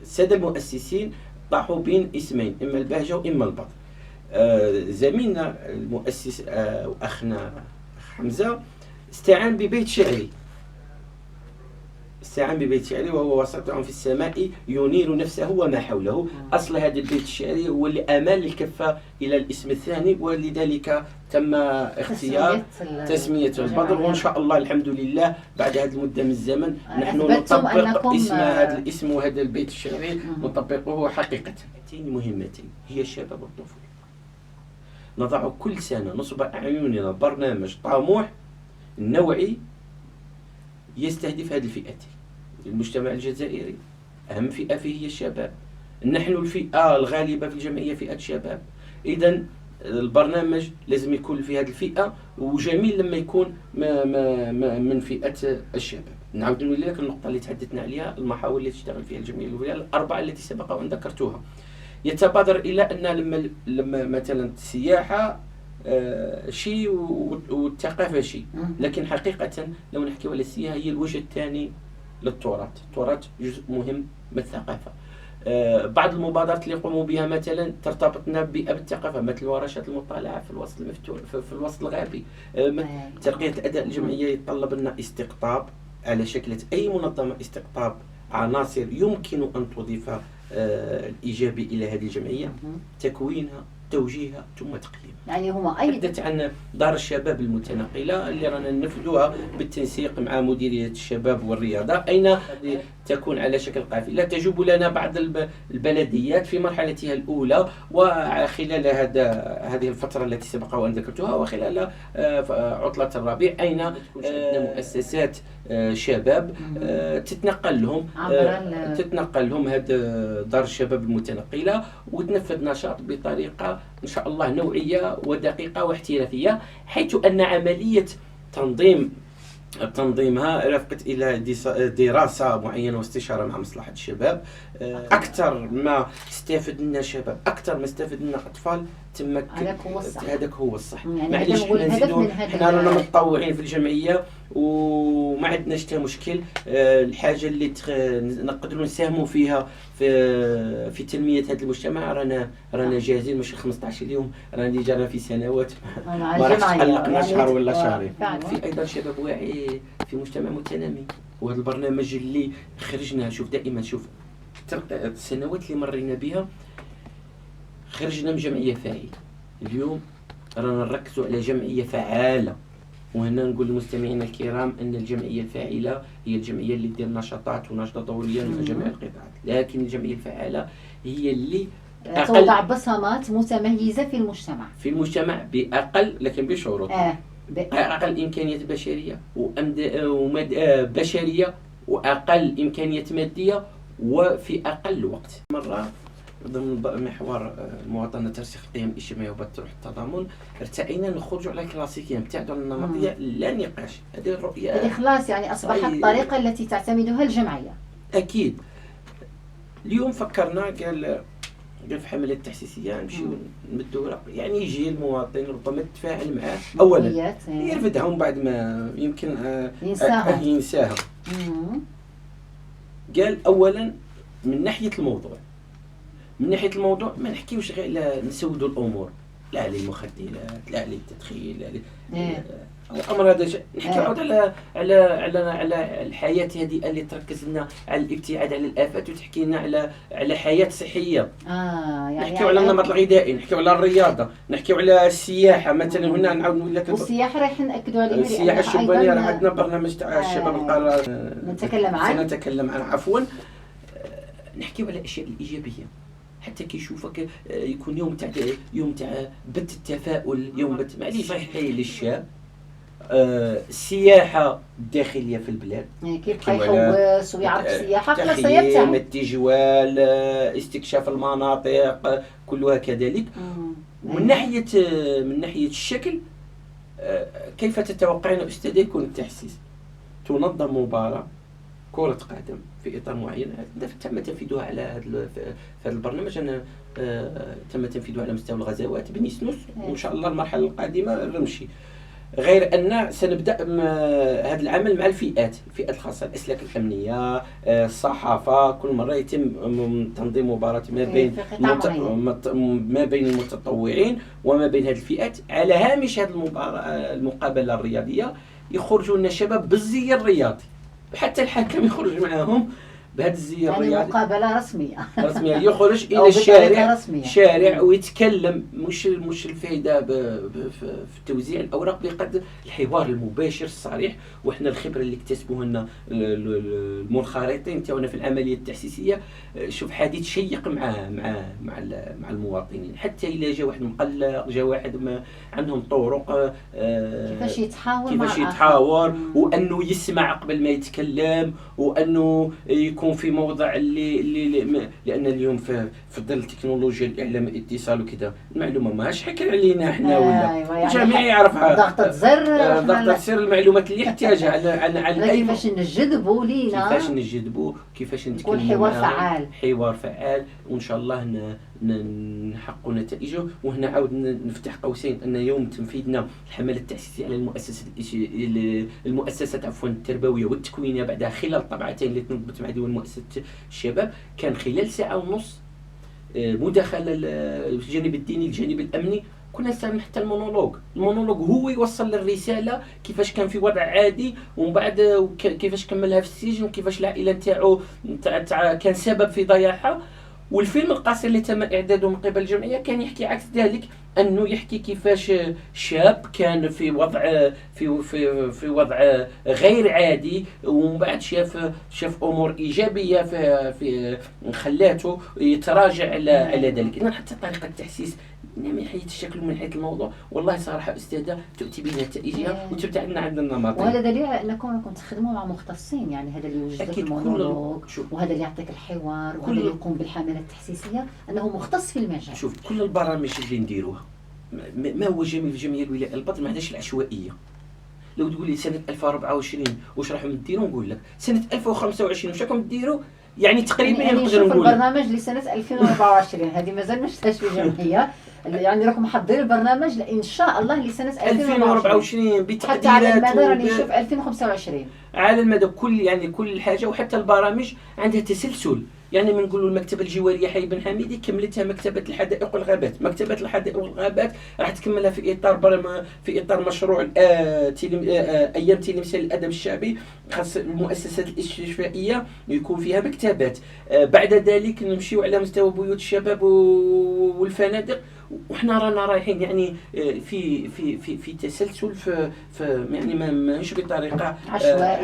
السادة المؤسسين طاحوا بين اسمين، إما البهجة وإما البطل. زميلنا المؤسس أخنا حمزة استعان ببيت شعري، وهو وسط في السماء ينير نفسه وما حوله. أصل هذا البيت الشعري هو اللي أمال الكفة إلى الاسم الثاني، ولذلك تم اختيار تسمية البدر. وإن شاء الله الحمد لله بعد هذه المدة من الزمن نحن نطبق اسم هذا الاسم وهذا البيت الشعري نطبقه حقيقة. مهمتين هي الشباب والطفولة. نضع كل سنة نصب أعيننا برنامج طموح نوعي يستهدف هذه الفئتين. المجتمع الجزائري أهم فئة فيه هي الشباب، نحن الفئة الغالبة في الجمعية فئة شباب، إذن البرنامج لازم يكون في هذه الفئة، وجميل لما يكون من فئة الشباب. نعود لك النقطة اللي تحدثنا عليها، المحاور اللي تشتغل فيها الجمعية الأولى الأربعة التي سبق وأن ذكرتها. يتبادر إلى أن لما مثلا السياحة شيء والثقافة شيء، لكن حقيقة لو نحكي على السياحة هي الوجه الثاني للتراث. التراث جزء مهم من الثقافة. بعض المبادرات اللي يقوموا بها مثلا ترتبطنا ببيئة الثقافة، مثل ورشات المطالعة في الوسط المفتوح في الوسط الغربي. ترقية الأداء الجمعية يتطلب لنا استقطاب على شكل أي منظمة، استقطاب عناصر يمكن أن تضيف الإيجابي إلى هذه الجمعية، تكوينها، توجيهها، ثم تقييمها. يعني هما أيضا تحدث عن دار الشباب المتنقلة اللي رانا ننفذوها بالتنسيق مع مديرية الشباب والرياضة، أين تكون على شكل قافلة تجوب لنا بعض البلديات في مرحلتها الأولى، وخلال هذه الفترة التي سبق وأن ذكرتها، وخلال عطلة الربيع، أين مؤسسات شباب تتنقل لهم هذا دار الشباب المتنقلة، وتنفذ نشاط بطريقة إن شاء الله نوعية ودقيقة واحترافية، حيث أن عملية تنظيمها رافقت إلى دراسة معينة واستشارة مع مصلحة الشباب. أكثر ما استفاد لنا الشباب، أكثر ما استفاد لنا أطفال، هذاك هو الصح. معليش حنا رانا متطوعين في الجمعية وما عندناش حتى مشكل. الحاجة اللي نقدروا نساهموا فيها في تنمية هذا المجتمع رانا جاهزين. مش 15 يوم، رانا جانا في سنوات ما راح تقلقنا شهر ولا شهرين. في أيضا شباب واعي في مجتمع متنامي، وهذا البرنامج اللي خرجنا دائما السنوات اللي مرينا بها خرجنا من جمعية فاعلة. اليوم رانا نركزوا على جمعية فعالة، وهنا نقول للمستمعين الكرام أن الجمعية الفاعلة هي الجمعية اللي دير نشاطات ونشاطات دورية مع جميع القطاعات، لكن الجمعية الفعالة هي اللي توضع بصمات متميزة في المجتمع بأقل لكن بشروط. أقل إمكانيات بشرية بشرية، وأقل إمكانيات مادية، وفي أقل وقت. مرة ضمن محور المواطنة ترسيخ القيم الاجتماعية وبث روح التضامن ارتئينا نخرج على الكلاسيكية نبتعدوا عن النمطية، لا نقاش. هذه الرؤية الإخلاص يعني أصبحت الطريقة التي تعتمدها الجمعية. أكيد. اليوم فكرنا قال في حملة تحسيسية نمشيو نمدوا ورق، يعني يجي المواطن ربما يتفاعل معاه أولا يرفدها، ومن بعد ما يمكن ينساها. قال أولا من ناحية الموضوع ما نحكيوش غير على نسودوا الأمور، لا على المخدرات، لا على التدخين، لا على الأمر هذا. نحكيو على الحياة هذه اللي تركز لنا على الابتعاد عن الآفات، وتحكي لنا على حياة صحية. يعني نحكيو على النمط الغذائي، نحكيو على الرياضة، نحكيو على السياحة مثلا. هنا نعاود نقول لك والسياحة رايح نأكدوا عليها، السياحة الشبابية راه عندنا برنامج تاع الشباب القارة نتكلم عنه عفوا. نحكيو على الأشياء الإيجابية، حتى كيشوفك يكون يوم تاع بث التفاؤل، يوم بث معليش صحي للشاب. السياحة الداخلية في البلاد، كيف يحوس ويعرف السياحة في الصيف تاعو، التجوال، استكشاف المناطق كلها كذلك. من ناحية الشكل، كيف تتوقعين أستاذ يكون التحسيس؟ تنظم مباراة كرة قدم في إطار معين، تم تنفيذها على هذا البرنامج. أنا تم تنفيذه على مستوى الغزوات بني سنوس، وإن شاء الله المرحلة القادمة الرمشي. غير أن سنبدأ هذا العمل مع الفئات الخاصة، الأسلاك الأمنية، الصحافة. كل مرة يتم تنظيم مباراة ما بين المتطوعين وما بين هذه الفئات على هامش هذه المقابلة الرياضية. يخرجوا لنا شباب بالزي الرياضي، حتى الحكم يخرج معهم بهذا الزي الرياضي، يعني مقابلة رسمية يخرج إلى الشارع ويتكلم. مش الفائدة في توزيع الأوراق بقدر الحوار المباشر الصريح. وإحنا الخبرة اللي اكتسبوها لنا المنخرطين تاعنا في العملية التحسيسية، شوف حديث شيق مع المواطنين. حتى إلا جا واحد مقلق، جا واحد ما عندهم طرق كيفاش يتحاور وأنه يسمع قبل ما يتكلم، وأنه يكون في موضع اللي لان اليوم في ظل تكنولوجيا الاعلام الاتصال وكذا، المعلومه ماهاش حكر علينا احنا ولا الجميع يعرفها. ضغطة زر المعلومات اللي يحتاجها على كيفاش نجذبوا لينا، كيفاش نتكلموا، حوار فعال وان شاء الله نحققوا نتائجه. وهنا عاود نفتح قوسين ان يوم تنفيذنا الحمله التاسيسيه على المؤسسات التربويه والتكوينيه بعدها خلال طبعتين اللي تنضبط مع ديوان مؤسسه الشباب، كان خلال ساعه ونص مداخله الجانب الديني الجانب الامني. كنا نستعمل حتى المونولوج هو يوصل الرساله كيفاش كان في وضع عادي، ومن بعد كيفاش كملها في السجن، وكيفاش العائله نتاعو كان سبب في ضياعها. والفيلم القصير اللي تم اعداده من قبل الجمعيه كان يحكي عكس ذلك، انه يحكي كيفاش شاب كان في وضع في وضع غير عادي، ومن بعد شاف امور ايجابيه في خلاته يتراجع على ذلك. اذا حتى طريقه التحسيس من حيث الشكل ومن حيث الموضوع، والله صراحه استاذه تؤتي بنتائجها وتبتعدنا عن النمط. وهذا دليل انكم تخدموا مع مختصين، يعني هذا اللي يوجد لك المونولوج، وهذا اللي يعطيك الحوار، وهذا اللي يقوم بالحمله التحسيسيه، انه مختص في المجال. شوف كل البرامج اللي نديروها ما هو جميل في جميع الولايات البطل، ما عندهاش العشوائيه. لو تقول لي سنه 2024 واش راح نديروا، نقول لك سنه 2025 واش راكم ديروا، يعني تقريبا يعني نقدر نقول البرنامج لسنه 2024 هذه مازال ما شفتهاش في الجمعيه، يعني راكم محضرين البرنامج ان شاء الله لسنه 2024 بتقديرات، حتى على المدى راني نشوف 2025 على المدى كل حاجه. وحتى البرامج عندها تسلسل، يعني من نقولوا المكتبه الجواريه حي بن حميدي كملتها مكتبه الحدائق والغابات. مكتبه الحدائق والغابات راح تكملها في اطار مشروع ايام تلمسان الادب الشعبي، خاص المؤسسات الاستشفائيه يكون فيها مكتبات. بعد ذلك نمشيو على مستوى بيوت الشباب والفنادق، وحنا رانا رايحين يعني في تسلسل يعني ماهيش بطريقه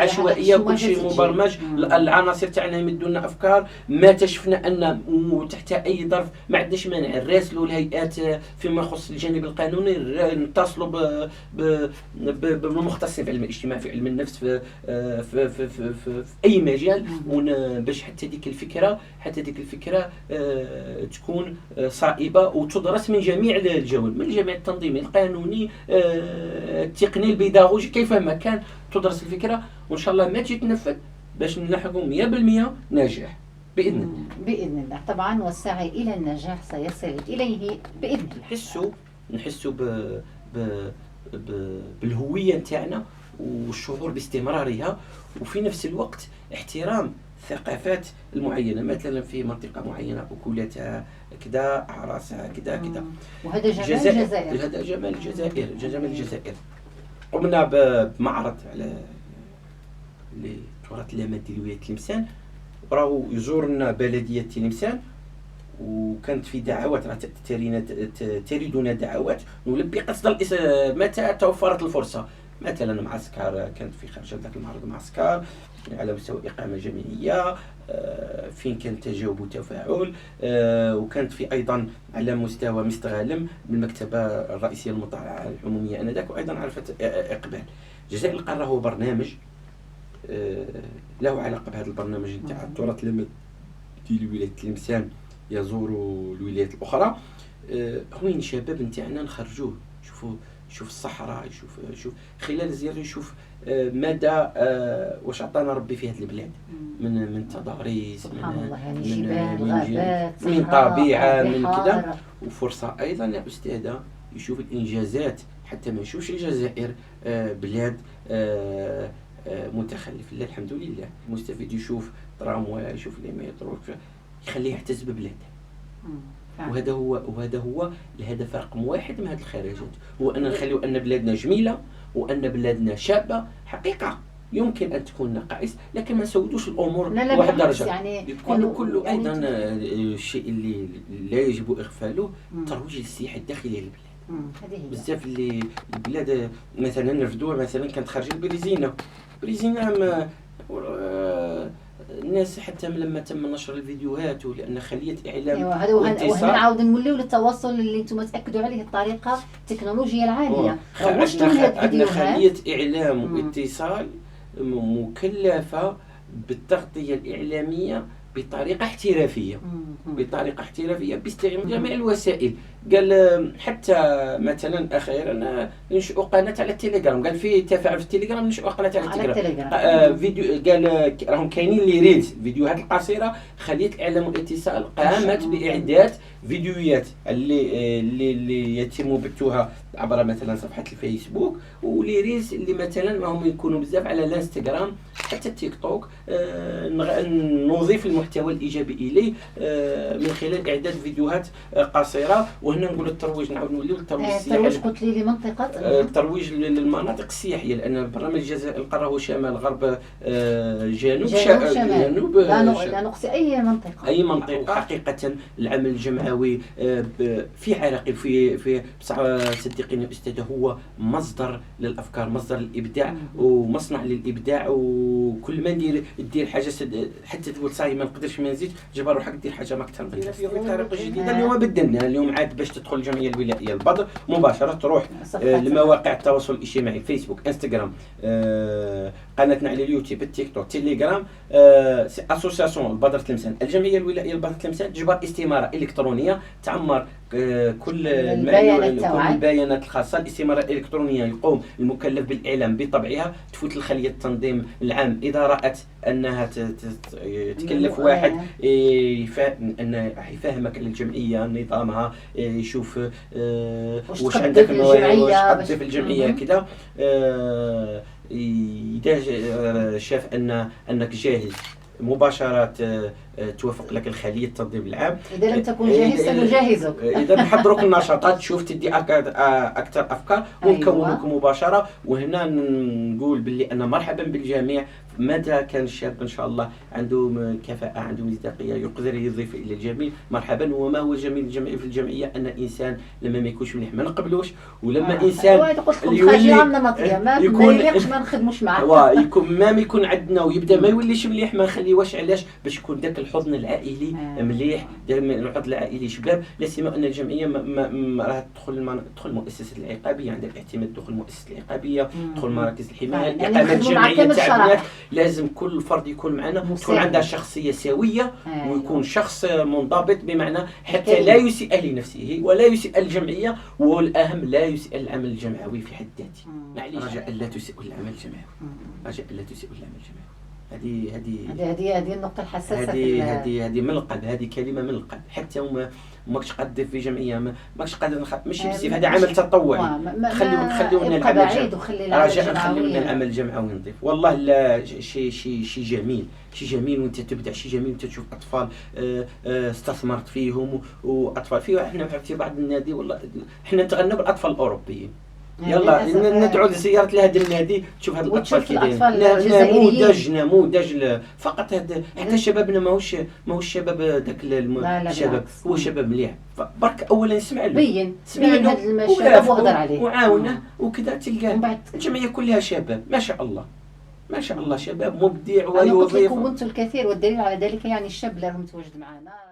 عشوائيه كل شيء مبرمج. العناصر تاعنا يمدوا لنا افكار، ما تشفنا ان تحت اي ظرف ما عندناش مانع نراسلوا الهيئات فيما يخص الجانب القانوني، نتصلوا بالمختصين في علم الاجتماع، في علم النفس، في اي مجال، باش حتى ديك الفكره تكون صائبه وتدرس من جميع الجوانب، من جميع التنظيمي القانوني التقني البيداغوجي، كيف ما كان تدرس الفكره، وان شاء الله ما تجي تنفذ باش نلحقوا 100% ناجح باذن الله. باذن الله طبعا، والسعي الى النجاح سيصل اليه باذن الله. نحسوا بالهويه نتاعنا والشعور باستمرارها، وفي نفس الوقت احترام الثقافات المعينه، مثلا في منطقه معينه اكلتها كذا، اعراسها كذا. وهذا جمال الجزائر، هذا جمال الجزائر. قمنا بمعرض على التراث اللامادي لولايه تلمسان، راهو يزورنا بلديه تلمسان، وكانت في دعوات تريدنا دعوات نلبي قصد متى توفرت الفرصه. مثلا معسكر كانت في خارج ذاك المعرض، معسكر على مستوى إقامة جماعية فين كان تجاوب وتفاعل، وكانت في أيضا على مستوى مستغلم بالمكتبة الرئيسية المطالعة العمومية آنذاك، وأيضا عرفت إقبال. جزائر القارة هو برنامج له علاقة بهذا البرنامج نتاع التراث اللامادي لولاية تلمسان يزور الولايات الأخرى. وين الشباب نتاعنا نخرجوه، شوف الصحراء، شوف خلال الزيارة يشوف مدى واش عطانا ربي في هذه البلاد من تضاريس، من جبال، غابات، من طبيعة، من كذا. وفرصة أيضا يا أستاذة يشوف الإنجازات حتى ما نشوفش الجزائر بلاد متخلف. لا الحمد لله المستفيد يشوف تراموا، يشوف لي مترو، يخليه يحتز ببلاده. وهذا هو الهدف رقم واحد من هذه الخراجات، هو ان نخليو ان بلادنا جميله وان بلادنا شابه. حقيقه يمكن ان تكون نقائص لكن ما نسودوش الامور لواحد الدرجه. يعني كل ايضا الشيء اللي لا يجب اغفاله ترويج السياحه الداخليه للبلاد. بزاف اللي البلاد مثلا نرفدوها، مثلا كانت خارجه بريزينا الناس حتى لما تم نشر الفيديوهات ولان خليه اعلام وهنا نعاود نوليو للتواصل اللي انتم تاكدوا عليه الطريقه التكنولوجيه العاليه. عندنا خليه اعلام واتصال مكلفه بالتغطيه الاعلاميه بطريقه احترافيه، باستخدام جميع الوسائل. قال حتى مثلا اخيرا ننشئ قناه على التليجرام، قال في تفاعل في التليجرام ننشئ قناه على التليجرام. فيديو قال راهم كاينين لي ريلز، فيديوهات القصيره. خليه الاعلام والاتصال قامت باعداد فيديوهات اللي يتم بثها عبر مثلا صفحه الفيسبوك، ولي ريلز اللي مثلا راهم يكونوا بزاف على الانستغرام حتى التيك توك. نضيف المحتوى الايجابي اليه من خلال اعداد فيديوهات قصيره. وهنا نقول الترويج، نعاود نوليو للترويج السياحي. الترويج قلت لي لمنطقه الترويج للمناطق السياحيه، لان برنامج الجزائر القاره هو شمال غرب جنوب جنوب. لا نقصي اي منطقه حقيقه. العمل الجمعوي في عراقي في بصح صدقيني يا استاذ هو مصدر للافكار، مصدر للابداع ومصنع للابداع. وكل ما ندير حاجه حتى تقول صاي ما نقدرش ما نزيد جبر روحك دير حاجه ما اكثر من في طريقه جديده. اليوم بدلنا، اليوم عاد باش تدخل الجمعيه الولائيه البدر مباشره تروح لمواقع التواصل الاجتماعي فيسبوك، انستغرام، قناتنا على اليوتيوب، التيك توك، تيليجرام، اسوسياسيون البدر تلمسان، الجمعيه الولائيه البدر تلمسان تجبر استماره الكترونيه تعمر كل البيانات الخاصه. الاستماره الالكترونيه يقوم المكلف بالاعلام بطبعها، تفوت لخليه التنظيم العام اذا رات انها تكلف واحد انه يفهمك على الجمعيه نظامها، يشوف واش عندك واش في الجمعيه كذا. اذا شاف انك جاهز مباشرة توافق لك الخلية التنظيم العام. إذا لم تكن جاهز سنجهزك. إذا نحضروك النشاطات تشوف تدي أكثر أفكار ونكونوك مباشرة. وهنا نقول باللي أنا مرحبا بالجميع متى كان الشاب إن شاء الله عنده كفاءة عنده مصداقية يقدر يضيف إلى الجميع مرحبا. وما هو جميل في الجمعية أن الإنسان لما ما يكونش مليح ما نقبلوش، ولما إنسان يولي ما يليقش ما نخدموش معاه يكون ما يكون عندنا ويبدا ما يوليش مليح ما نخليوش. علاش؟ باش يكون ذاك الحضن العائلي مليح، الحضن العائلي شباب. لا سيما ان الجمعيه راه تدخل المؤسسات العقابيه، عندها الاعتماد دخول المؤسسات العقابيه، دخول مراكز الحمايه، الاقامه الجمعيه تاع الناس. لازم كل فرد يكون معنا، تكون عندها شخصيه سويه ويكون شخص منضبط، بمعنى حتى لا يسيء لنفسه ولا يسيء للجمعيه، والاهم لا يسيء للعمل الجمعوي في حد ذاته. معليش رجاء لا تسيء للعمل الجمعوي، رجاء لا تسيء للعمل الجمعوي. هذه النقطة الحساسة. هذه من القلب، هذه كلمة من القلب. حتى ماكش قادر في جمعية ماكش قادر ماشي بزاف، هذا عمل تطوعي. خليونا العمل رجاء خليونا العمل الجمعوي نضيف. والله لا شيء جميل وانت تبدع، شيء جميل وانت تشوف اطفال استثمرت فيهم واطفال فيه. احنا في بعض النادي والله احنا نتغنى بالاطفال الاوروبيين. يلا ندعو لزيارة لهذا النادي تشوف هاد الأطفال كي نموذج فقط. هذا حتى شبابنا ماهوش شباب ذاك الشباب، هو شباب مليح. برك أولا نسمع له بين هذا الشباب وهضر عليه وعاونه وكذا تلقاه الجمعية كلها شباب ما شاء الله ما شاء الله، شباب مبدع ويوظف. كنت الكثير والدليل على ذلك يعني الشاب اللي راهم متواجد معنا.